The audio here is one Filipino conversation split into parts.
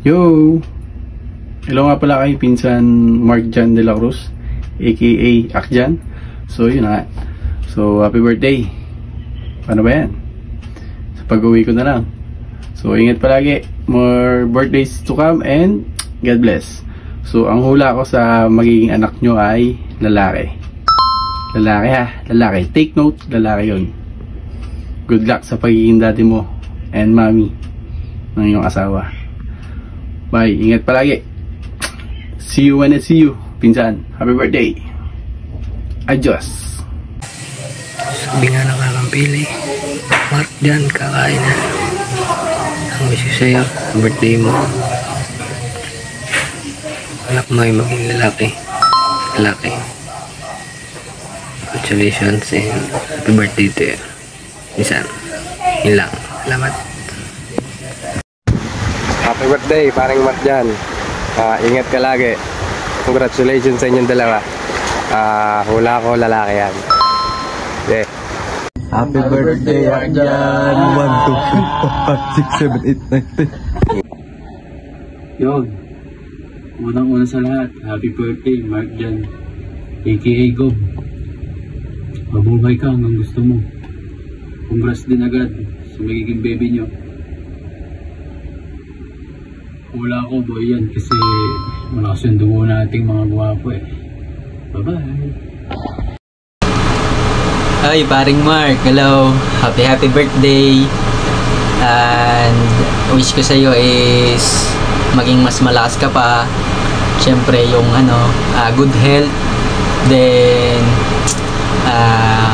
Yo! Hello nga pala kay pinsan Mark Jan de la Cruz, aka Akjan. So yun na. So happy birthday. Paano ba yan? Sa pag-uwi ko na lang. So ingat palagi. More birthdays to come and God bless. So ang hula ko sa magiging anak nyo ay lalaki. Lalaki ha, lalaki. Take note, lalaki yun. Good luck sa pagiging daddy mo and mommy ng iyong asawa. Bye, ingat palagi. See you when I see you, pinsan. Happy birthday. Adios. Sabi nga nakakampili. Mark dyan, kakain na. Ang wish ko sa'yo, birthday mo. Anak mo ay maging lalaki. Lalaki. Congratulations and happy birthday to you. Minsan. Yun lang. Salamat. Happy birthday, paring Mark dyan. Ingat ka lagi. Congratulations sa inyong dalawa. Hula ko, lalaki yan. Yeah. Happy birthday, Mark dyan. 1, 2, 3, 4, 5, 6, 7, 8, 9, 10. Yun. Unang-una sa lahat, happy birthday, Mark Jan, aka Gob. Mabuhay ka hanggang gusto mo. Congrats din agad sa magiging baby nyo. Hula ko boy yan kasi malakas yung dugo nating mga gwapo eh. Bye-bye! Hi, paring Mark. Hello. Happy birthday. And wish ko sa'yo is maging mas malakas ka pa. Siyempre yung good health. Then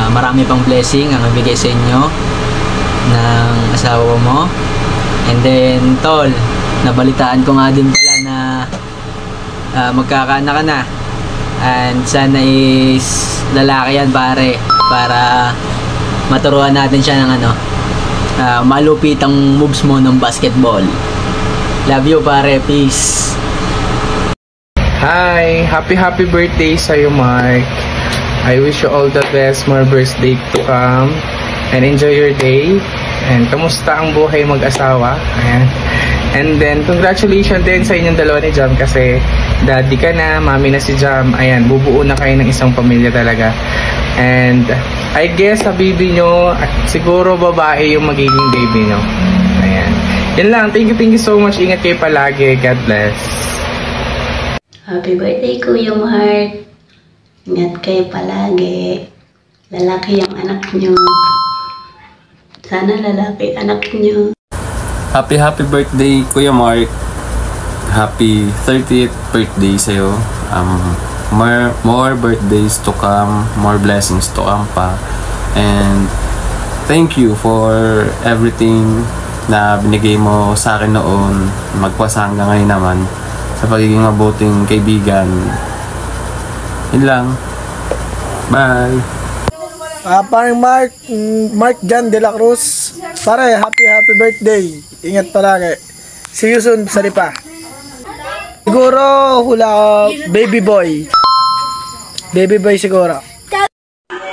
marami pang blessing ang ibigay sa inyo ng asawa mo. And then tol, nabalitaan ko nga din pala na magkakaanak ka na. And sana is lalaki yan pare, para maturuan natin siya ng malupit ang moves mo ng basketball. Love you pare, peace. Hi, happy birthday sa'yo Mark. I wish you all the best, more birthday to come, and enjoy your day. And kamusta ang buhay mag-asawa? Ayan. And then congratulations din sa inyong dalawa ni Jam kasi daddy ka na, mami na si Jam. Ayan, bubuo na kayo ng isang pamilya talaga. And I guess sa baby nyo, siguro babae yung magiging baby nyo. Ayan. Yan lang. Thank you so much. Ingat kayo palagi. God bless. Happy birthday, Kuya Mark. Ingat kayo palagi. Lalaki yung anak nyo. Sana lalaki anak nyo. Happy birthday, Kuya Mark. Happy 30th birthday sa'yo. More birthdays to come, more blessings to come pa. And thank you for everything na binigay mo sa akin noon. Magpasa hanggang ngayon naman sa pagiging mabuting kaibigan. Yun lang. Bye. Paring Mark Jan de la Cruz. Pare, happy birthday. Ingat palagi. See you soon sa Lipa. Siguro hula baby boy. Baby boy siguro.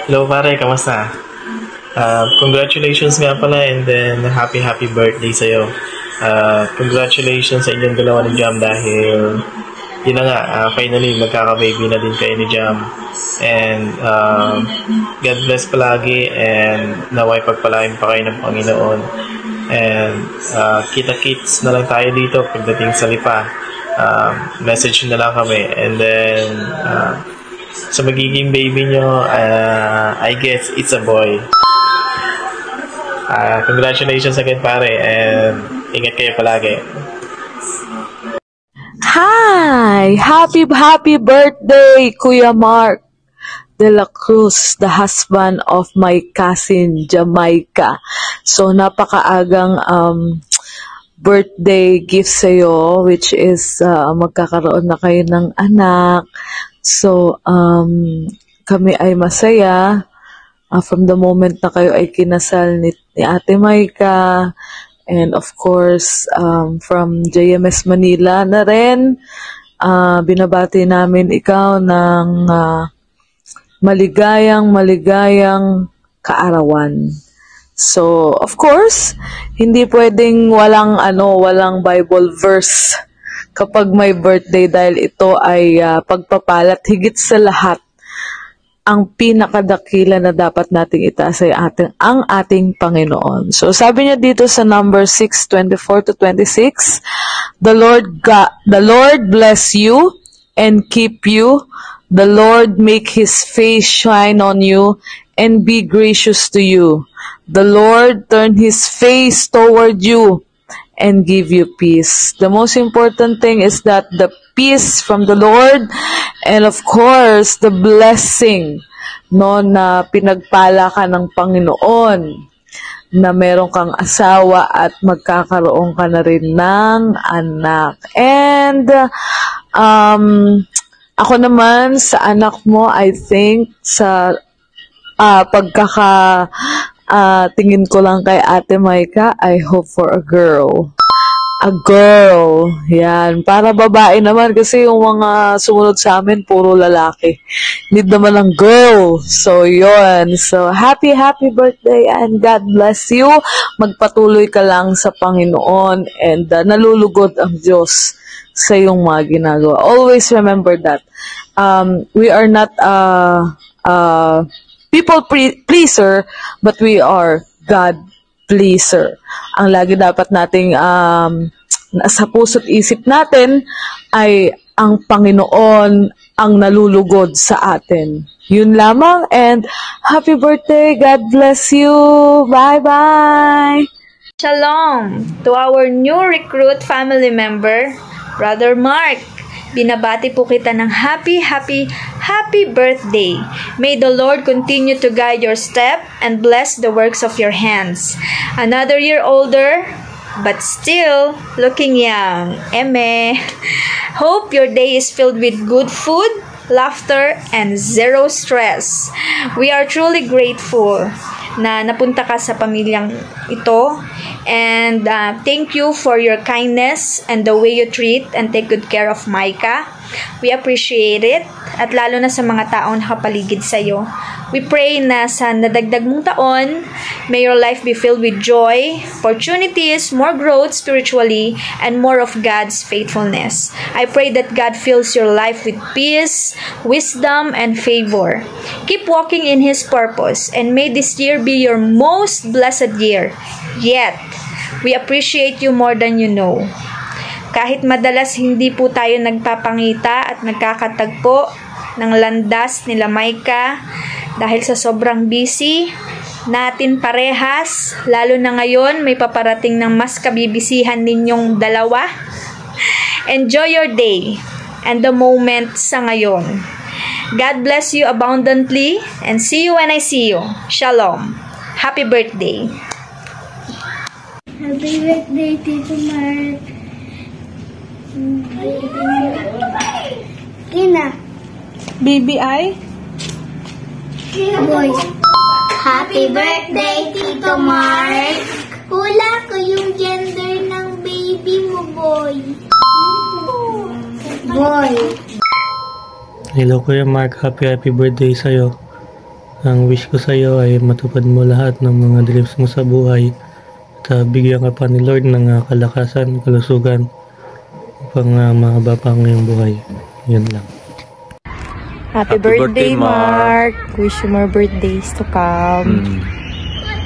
Hello pare, kamusta? Congratulations nga pala and then happy birthday sa'yo. Congratulations sa inyong dalawa ni Jam dahil yun na nga, finally magkaka-baby na din kayo ni Jam. And God bless palagi and naway pagpalain pa kayo ng Panginoon. And kita-kits na lang tayo dito pagdating sa Lipa. Message na lang kami. And then sa magiging baby nyo, I guess it's a boy. Congratulations again pare and ingat kayo palagi. Hi! Happy birthday, Kuya Mark de la Cruz, the husband of my cousin, Jamaica. So, napakaagang birthday gift sa'yo, which is magkakaroon na kayo ng anak. So, kami ay masaya from the moment na kayo ay kinasal ni Ate Maika. And of course, from JMS Manila na rin, binabati namin ikaw ng maligayang kaarawan. So, of course, hindi pwedeng walang Bible verse kapag may birthday dahil ito ay pagpapalat higit sa lahat. Ang pinakadakila na dapat nating itaas ay ang ating Panginoon. So, sabi niya dito sa number 6:24-26, the Lord bless you and keep you. The Lord make His face shine on you and be gracious to you. The Lord turn His face toward you and give you peace. The most important thing is that the peace from the Lord and of course the blessing na pinagpala ka ng Panginoon na meron kang asawa at magkakaroon ka na rin ng anak. And ako naman sa anak mo, I think sa tingin ko lang kay Ate Maika, I hope for a girl. A girl. Yan. Para babae naman kasi yung mga sumunod sa amin, puro lalaki. Need naman ng girl. So, yun. So, happy birthday and God bless you. Magpatuloy ka lang sa Panginoon and nalulugod ang Diyos sa iyong mga ginagawa. Always remember that. We are not people pleaser, but we are God pleaser. Ang lagi dapat nating nasa puso't isip natin ay ang Panginoon ang nalulugod sa atin. Yun lamang and happy birthday. God bless you. Bye-bye. Shalom to our new recruit family member, Brother Mark. Binabati po kita ng happy birthday. May the Lord continue to guide your step and bless the works of your hands. Another year older, but still looking young. Eme. Hope your day is filled with good food, laughter, and zero stress. We are truly grateful na napunta ka sa pamilyang ito. And thank you for your kindness and the way you treat and take good care of Micah. We appreciate it. At lalo na sa mga taong nakapaligid sa iyo. We pray na sa nadagdag mong taon, may your life be filled with joy, opportunities, more growth spiritually, and more of God's faithfulness. I pray that God fills your life with peace, wisdom, and favor. Keep walking in His purpose, and may this year be your most blessed year. Yet, we appreciate you more than you know. Kahit madalas hindi po tayo nagpapangita at nagkakatagpo ng landas nila Micah dahil sa sobrang busy natin parehas, lalo na ngayon may paparating ng mas kabibisihan ninyong dalawa. Enjoy your day and the moment sa ngayon. God bless you abundantly and see you when I see you. Shalom. Happy birthday. Happy birthday, Tito Mark. Kina. Baby I? Boy. Happy birthday, Tito Mark. Hula ko yung gender ng baby mo, boy. Boy. Hello, Kuya Mark. Happy birthday sa'yo. Ang wish ko sa'yo ay matupad mo lahat ng mga dreams mo sa buhay at bigyan ka pa ni Lord ng kalakasan, kalusugan upang mahaba pa ang iyong buhay. Yun lang. Happy birthday, Mark. Wish you more birthdays to come.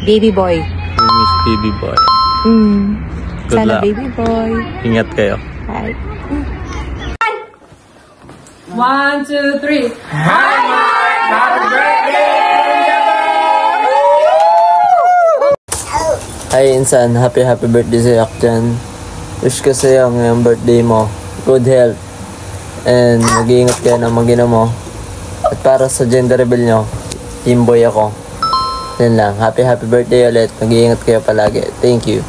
Baby boy. Miss baby boy. Good Sana luck. baby boy. Ingat kayo. Bye. 1, 2, 3. Hi, Mark! Happy birthday! Hi, Insan. Happy birthday sa'yo, Akjan. Wish ko sa'yo ngayong birthday mo. Good health. And mag-iingat kayo ng magina mo. At para sa gender reveal nyo, team boy ako. Yan lang. Happy birthday ulit. Mag-iingat kayo palagi. Thank you.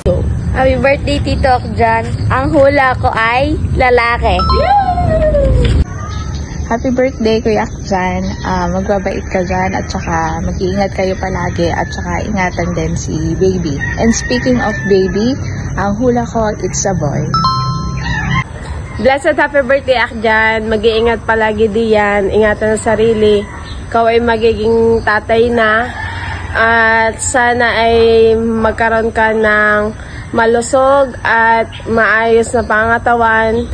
Happy birthday, Tito Akjan. Ang hula ko ay lalaki. Happy birthday, Kuya Akjan. Magbabait ka dyan at saka mag-iingat kayo palagi at saka ingatan din si baby. And speaking of baby, ang hula ko, it's a boy. Blessed happy birthday, Akjan. Mag-iingat palagi diyan. Ingatan ang sarili. Ikaw ay magiging tatay na. At sana ay magkaroon ka ng malusog at maayos na pangatawan.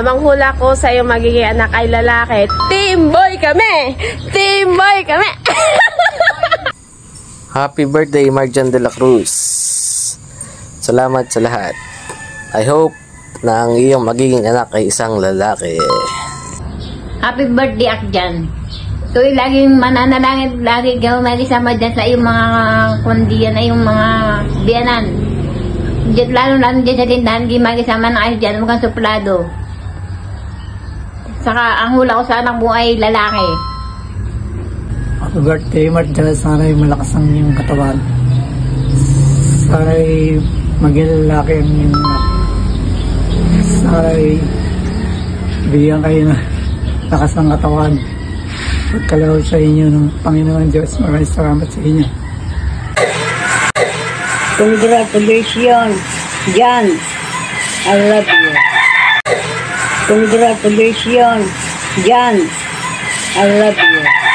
Manghula ko sa iyong magiging anak ay lalaki. Team boy kami! Team boy kami! Happy birthday, Marjan de la Cruz. Salamat sa lahat. I hope na ang iyong magiging anak ay isang lalaki. Happy birthday, Akjan. Tuloy laging mananalangin, lagi ikaw mag-isama dyan sa iyong mga kundiyan, ay yung mga biyanan. Lalo dyan sa tindahan, mag-isama na kayo dyan, mukhang suplado. Saka ang hula ko sa anak mo ay lalaki. Happy birthday, Marjan. Sana'y malakas ang iyong katawan. Sana'y maging lalaki ang iyong anak. Sana'y bigyan kayo na lakas ng katawan. Pagkalawad sa inyo ng Panginoon Diyos. Maraming salamat sa inyo. Congratulations, Jan. I love you. Congratulations, Jan. I love you.